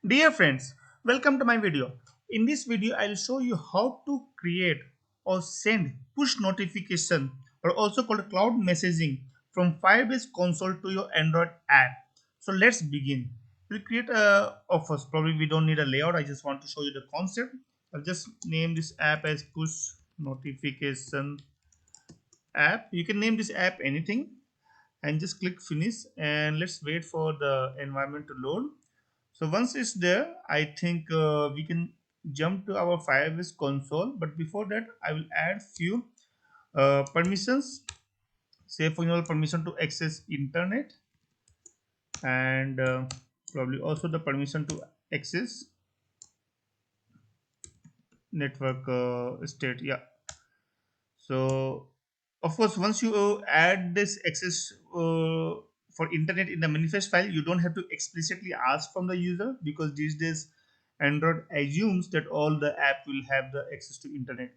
Dear friends, welcome to my video. In this video, I'll show you how to create or send push notification or also called cloud messaging from Firebase console to your Android app. So let's begin. We'll create first, probably we don't need a layout. I just want to show you the concept. I'll just name this app as push notification app. You can name this app anything and just click finish and let's wait for the environment to load. So once it's there, I think we can jump to our Firebase console. But before that, I will add few permissions. Say for example, permission to access internet and probably also the permission to access network state. Yeah. So of course, once you add this access for internet in the manifest file, you don't have to explicitly ask from the user because these days Android assumes that all the app will have the access to internet.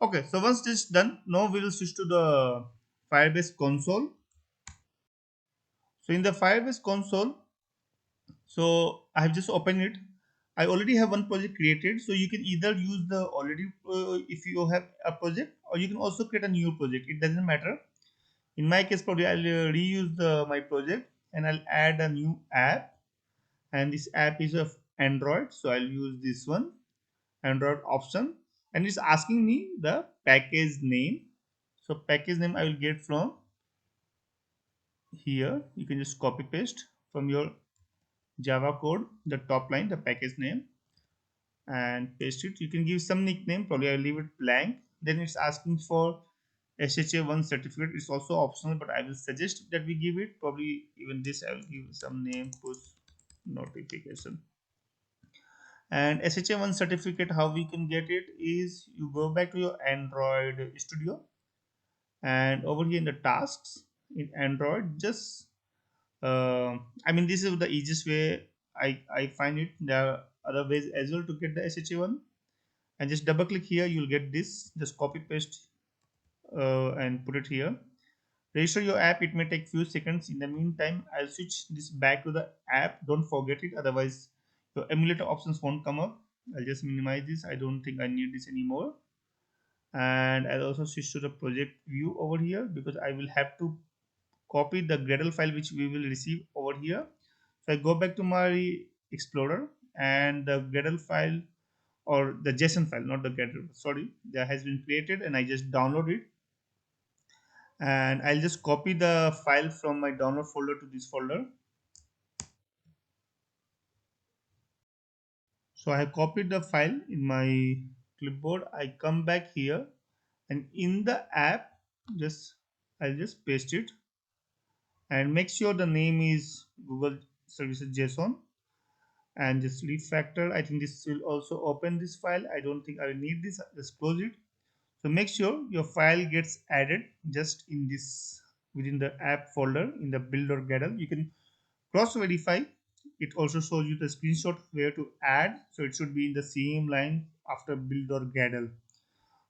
Okay, so once this is done, now we will switch to the Firebase console. So in the Firebase console, so I have just opened it. I already have one project created, so you can either use the already if you have a project, or you can also create a new project. It doesn't matter. In my case, probably I'll reuse my project and I'll add a new app. And this app is of Android, so I'll use this one, Android option, and it's asking me the package name. So package name I will get from here. You can just copy paste from your Java code the top line, the package name, and paste it. You can give some nickname, probably I'll leave it blank. Then it's asking for SHA1 certificate. It's also optional, but I will suggest that we give it. Probably even this I will give some name, push notification. And SHA1 certificate, how we can get it is you go back to your Android studio, and over here in the tasks in Android, just I mean this is the easiest way I find it. There are other ways as well to get the SHA1, and just double click here, you'll get this. Just copy paste and put it here. Register your app. It may take few seconds. In the meantime, I'll switch this back to the app. Don't forget it, otherwise your emulator options won't come up. I'll just minimize this. I don't think I need this anymore. And I'll also switch to the project view over here because I will have to copy the Gradle file which we will receive over here. So I go back to my Explorer, and the Gradle file, or the JSON file, not the Gradle, sorry, that has been created, and I just download it. And I'll just copy the file from my download folder to this folder. So I have copied the file in my clipboard. I come back here, and in the app, just I'll just paste it and make sure the name is Google Services JSON, and just refactor. I think this will also open this file. I don't think I will need this. Just close it. So make sure your file gets added just in this within the app folder in the build or Gradle. You can cross verify. It also shows you the screenshot where to add, so it should be in the same line after build or Gradle.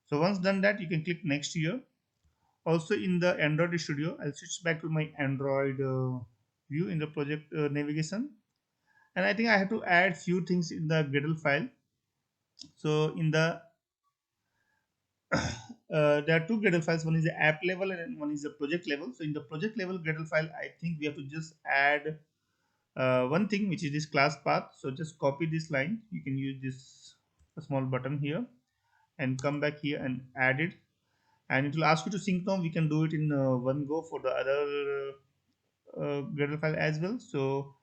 So once done that, you can click next here. Also in the Android studio, I'll switch back to my Android view in the project navigation, and I think I have to add few things in the Gradle file. So in the there are two Gradle files. One is the app level and one is the project level. So in the project level Gradle file, I think we have to just add one thing, which is this class path. So just copy this line. You can use this a small button here and come back here and add it, and it will ask you to sync now. We can do it in one go for the other Gradle file as well. So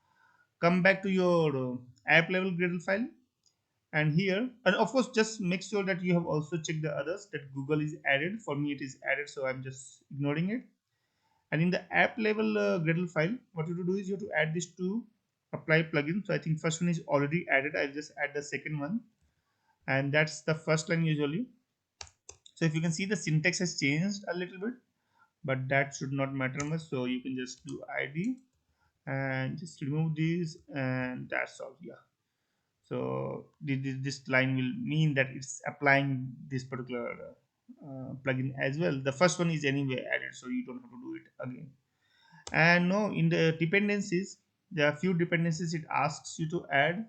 come back to your app level Gradle file, and here, and of course just make sure that you have also checked the others that Google is added. For me it is added, so I'm just ignoring it. And in the app level Gradle file, what you have to do is you have to add this to apply plugin. So I think first one is already added. I'll just add the second one, and that's the first line usually. So if you can see, the syntax has changed a little bit, but that should not matter much. So you can just do id and just remove these, and that's all. Yeah. So this line will mean that it's applying this particular plugin as well. The first one is anyway added, so you don't have to do it again. And no, in the dependencies, there are few dependencies it asks you to add.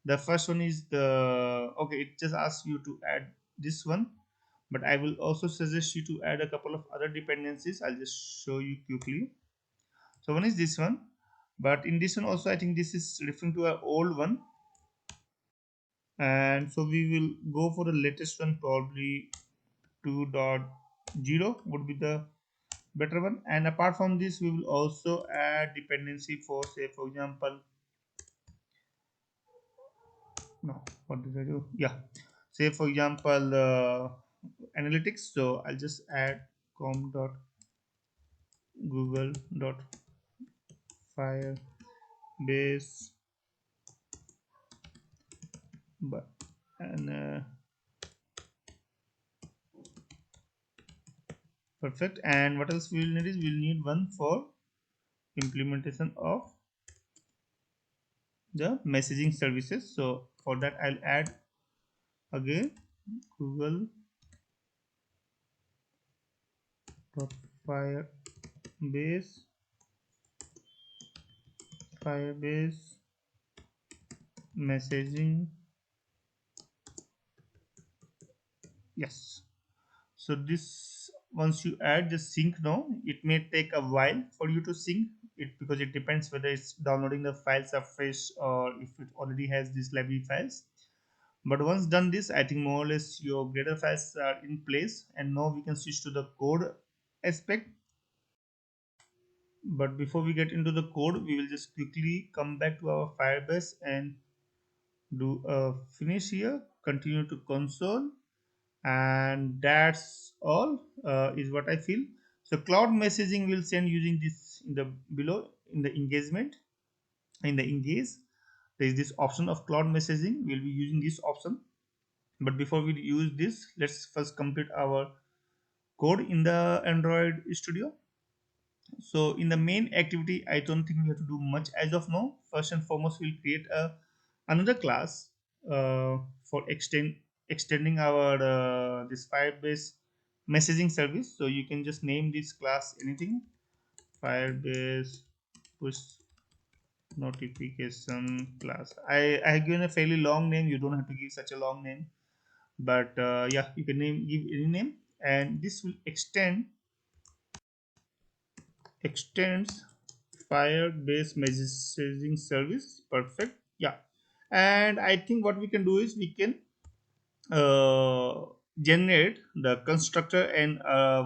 The first one is the okay, it just asks you to add this one, but I will also suggest you to add a couple of other dependencies. I'll just show you quickly. So one is this one, but in this one also I think this is referring to our old one, and so we will go for the latest one, probably 2.0 would be the better one. And apart from this, we will also add dependency for, say for example, no, what did I do? Yeah, say for example, analytics. So I'll just add com dot google dot firebase, but and perfect. And what else we'll need is we'll need one for implementation of the messaging services. So for that I'll add again google dot firebase firebase messaging. Yes, so this, once you add, just sync now. It may take a while for you to sync it because it depends whether it's downloading the files afresh or if it already has these library files. But once done this, I think more or less your Gradle files are in place, and now we can switch to the code aspect. But before we get into the code, we will just quickly come back to our Firebase and do a finish here, continue to console, and that's all is what I feel. So cloud messaging will send using this in the below in the engagement. In the engage, there is this option of cloud messaging. We'll be using this option, but before we use this, let's first complete our code in the Android Studio. So in the main activity, I don't think we have to do much as of now. First and foremost, we'll create a another class for extending our this Firebase messaging service. So you can just name this class anything, Firebase push notification class. I have given a fairly long name. You don't have to give such a long name, but yeah, you can give any name, and this will extends Firebase messaging service. Perfect. Yeah, and I think what we can do is we can uh, generate the constructor and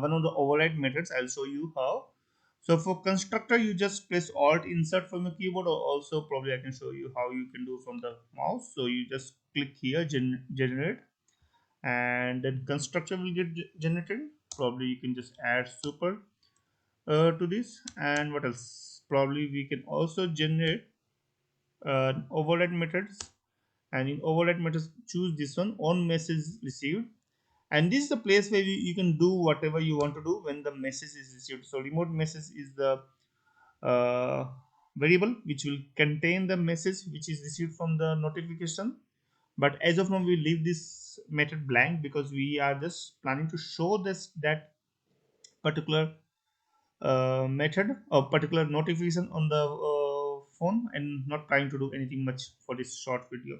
one of the override methods. I'll show you how. So for constructor, you just press Alt Insert from the keyboard, or also probably I can show you how you can do from the mouse. So you just click here, generate, and then constructor will get generated. Probably you can just add super to this, and what else? Probably we can also generate override methods, and in override methods choose this one, on message received, and this is the place where you can do whatever you want to do when the message is received. So remote message is the uh, variable which will contain the message which is received from the notification, but as of now we leave this method blank because we are just planning to show this that particular method or particular notification on the phone, and not trying to do anything much for this short video.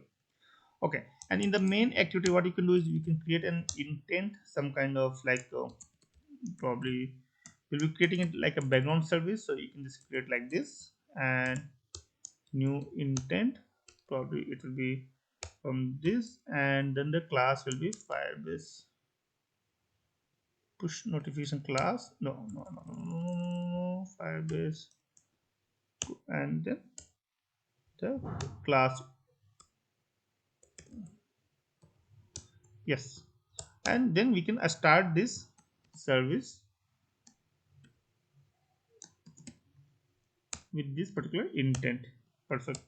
Okay, and in the main activity what you can do is you can create an intent, some kind of like probably we'll be creating it like a background service. So you can just create like this, and new intent, probably it will be from this, and then the class will be Firebase push notification class. No, Firebase, and then the class. Yes, and then we can start this service with this particular intent. Perfect.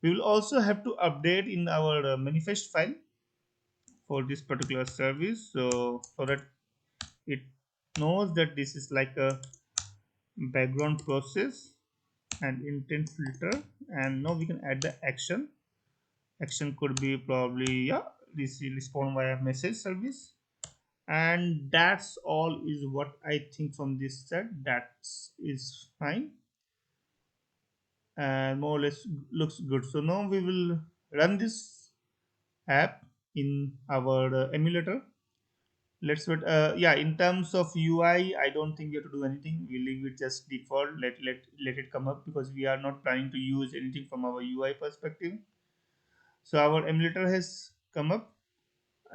We will also have to update in our manifest file for this particular service, so that it knows that this is like a background process and intent filter. And now we can add the action could be probably, yeah, this will respond via message service. And that's all is what I think from this set. That is fine and more or less looks good. So now we will run this app in our emulator. Let's wait. Yeah, in terms of UI, I don't think we have to do anything. We leave it just default. Let it come up because we are not planning to use anything from our UI perspective. So our emulator has come up,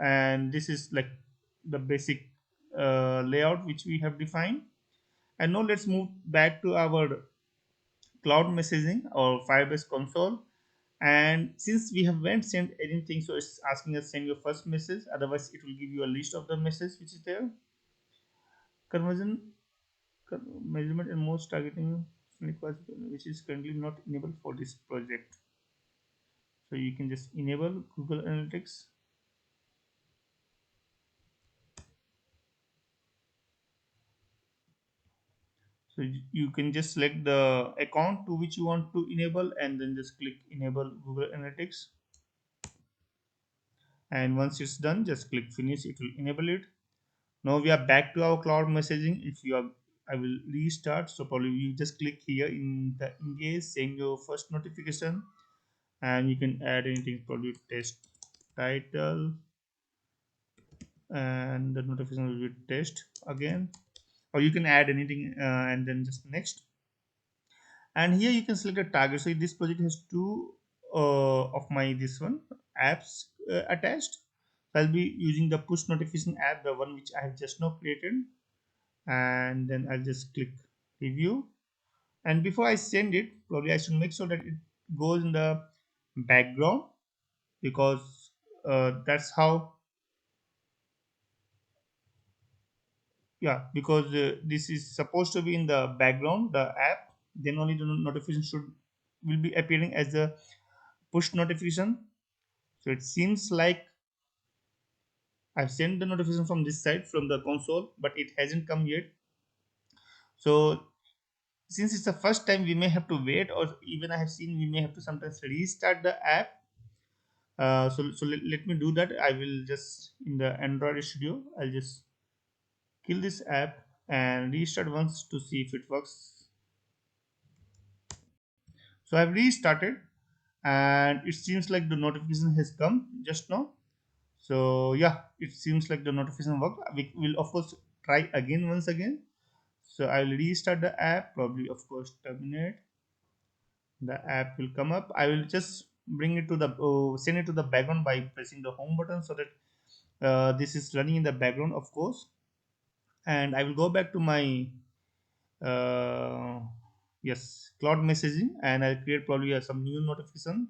and this is like the basic layout which we have defined. And now let's move back to our cloud messaging or Firebase console. And since we haven't sent anything, so it's asking us send your first message. Otherwise, it will give you a list of the message which is there. Conversion measurement and most targeting which is currently not enabled for this project. So you can just enable Google Analytics. So you can just select the account to which you want to enable and then just click enable Google Analytics. And once it's done, just click finish. It will enable it. Now we are back to our cloud messaging. If you are, I will restart. So probably you just click here in the engage, send your first notification, and you can add anything. Probably test title, and the notification will be test again, or you can add anything and then just next. And here you can select a target. So this project has two of my this one apps attached. So I'll be using the push notification app, the one which I have just now created, and then I'll just click review. And before I send it, probably I should make sure that it goes in the background because that's how, yeah, because this is supposed to be in the background, the app, then only the notification should will be appearing as a push notification. So it seems like I've sent the notification from this side from the console, but it hasn't come yet. So since it's the first time, we may have to wait, or even I have seen we may have to sometimes restart the app. So let me do that. I will just in the Android Studio, I'll just kill this app and restart once to see if it works. So I've restarted, and it seems like the notification has come just now. So yeah, it seems like the notification worked. We will of course try again once again. So I will restart the app, probably of course terminate. The app will come up. I will just bring it to the send it to the background by pressing the home button so that this is running in the background of course. And I will go back to my uh, yes cloud messaging, and I'll create probably some new notification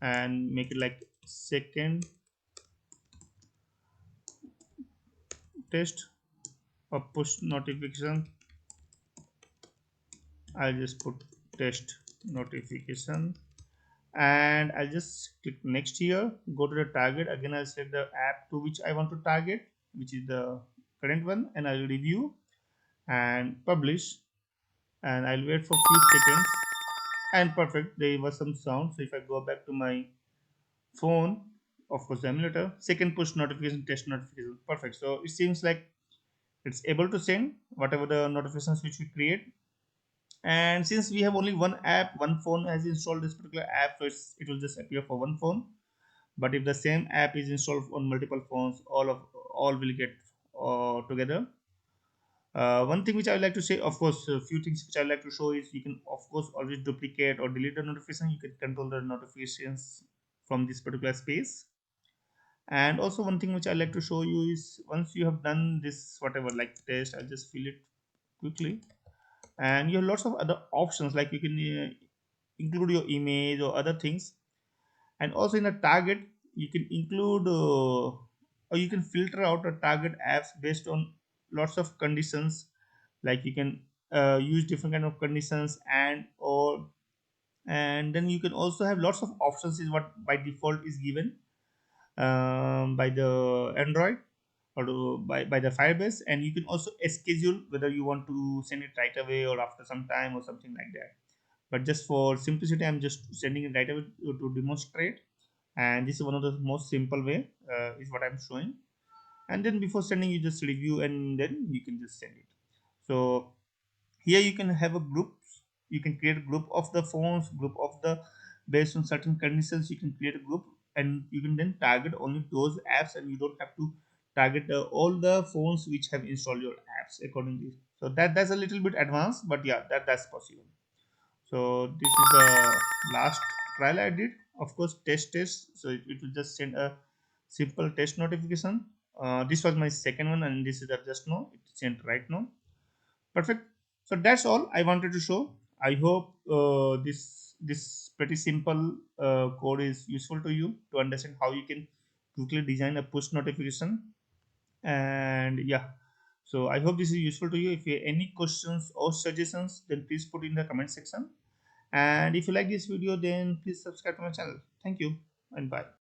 and make it like second test or push notification. I'll just put test notification, and I'll just click next here, go to the target again. I'll select the app to which I want to target, which is the current one, and I'll review and publish, and I'll wait for few seconds. And perfect, there was some sound. So if I go back to my phone, of course the emulator, second push notification, test notification, perfect. So it seems like it's able to send whatever the notifications which we create. And since we have only one app, one phone has installed this particular app, so it will just appear for one phone. But if the same app is installed on multiple phones, all will get together. One thing which I would like to say, of course, a few things which I would like to show is you can of course always duplicate or delete the notification. You can control the notifications from this particular space. And also one thing which I like to show you is once you have done this whatever like test, I'll just fill it quickly. And you have lots of other options, like you can include your image or other things. And also in the target, you can include or you can filter out a target apps based on lots of conditions. Like you can use different kind of conditions, and then you can also have lots of options is what by default is given by the Android or by the Firebase. And you can also schedule whether you want to send it right away or after some time or something like that. But just for simplicity, I'm just sending it right away to demonstrate. And this is one of the most simple way is what I'm showing. And then before sending, you just review and then you can just send it. So here you can have a group. You can create a group of the phones, group of the based on certain conditions you can create a group, and you can then target only those apps, and you don't have to target all the phones which have installed your apps accordingly. So that's a little bit advanced, but yeah, that's possible. So this is the last trial I did. Of course, test. So it will just send a simple test notification. This was my second one, and this is the just now. It's sent right now. Perfect. So that's all I wanted to show. I hope this pretty simple code is useful to you to understand how you can quickly design a push notification. And yeah, so I hope this is useful to you. If you have any questions or suggestions, then please put in the comment section. And if you like this video, then please subscribe to my channel. Thank you and bye.